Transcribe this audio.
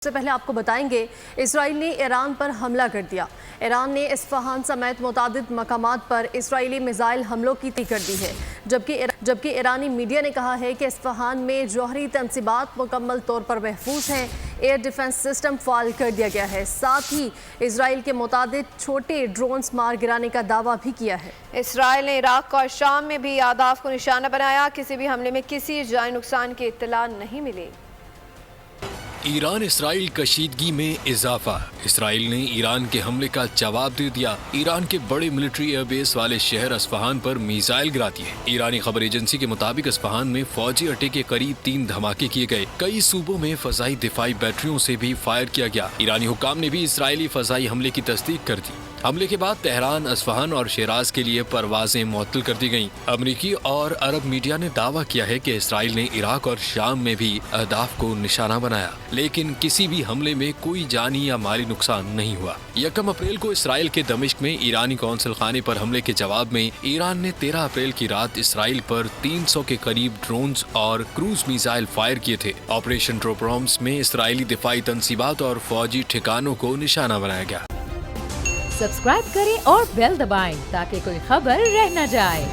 سے پہلے آپ کو بتائیں گے اسرائیل نے ایران پر حملہ کر دیا۔ ایران نے اصفہان سمیت متعدد مقامات پر اسرائیلی میزائل حملوں کی تصدیق کر دی ہے، جبکہ ایرانی میڈیا نے کہا ہے کہ اصفہان میں جوہری تنصیبات مکمل طور پر محفوظ ہیں، ایئر ڈیفنس سسٹم فعال کر دیا گیا ہے۔ ساتھ ہی اسرائیل کے متعدد چھوٹے ڈرونز مار گرانے کا دعویٰ بھی کیا ہے۔ اسرائیل نے عراق اور شام میں بھی اہداف کو نشانہ بنایا، کسی بھی حملے میں کسی جانی نقصان کی اطلاع نہیں ملی۔ ایران اسرائیل کشیدگی میں اضافہ، اسرائیل نے ایران کے حملے کا جواب دے دیا۔ ایران کے بڑے ملٹری ایئر بیس والے شہر اصفہان پر میزائل گرا دیے۔ ایرانی خبر ایجنسی کے مطابق اصفہان میں فوجی اڈے کے قریب 3 دھماکے کیے گئے۔ کئی صوبوں میں فضائی دفاعی بیٹریوں سے بھی فائر کیا گیا۔ ایرانی حکام نے بھی اسرائیلی فضائی حملے کی تصدیق کر دی۔ حملے کے بعد تہران، اصفہان اور شیراز کے لیے پروازیں معطل کر دی گئیں۔ امریکی اور عرب میڈیا نے دعویٰ کیا ہے کہ اسرائیل نے عراق اور شام میں بھی اہداف کو نشانہ بنایا، لیکن کسی بھی حملے میں کوئی جانی یا مالی نقصان نہیں ہوا۔ 1 اپریل کو اسرائیل کے دمشق میں ایرانی قونصل خانے پر حملے کے جواب میں ایران نے 13 اپریل کی رات اسرائیل پر 300 کے قریب ڈرونز اور کروز میزائل فائر کیے تھے۔ آپریشن ٹروپرامس میں اسرائیلی دفاعی تنصیبات اور فوجی ٹھکانوں کو نشانہ بنایا گیا۔ سبسکرائب کریں اور بیل دبائیں تاکہ کوئی خبر رہ نہ جائے۔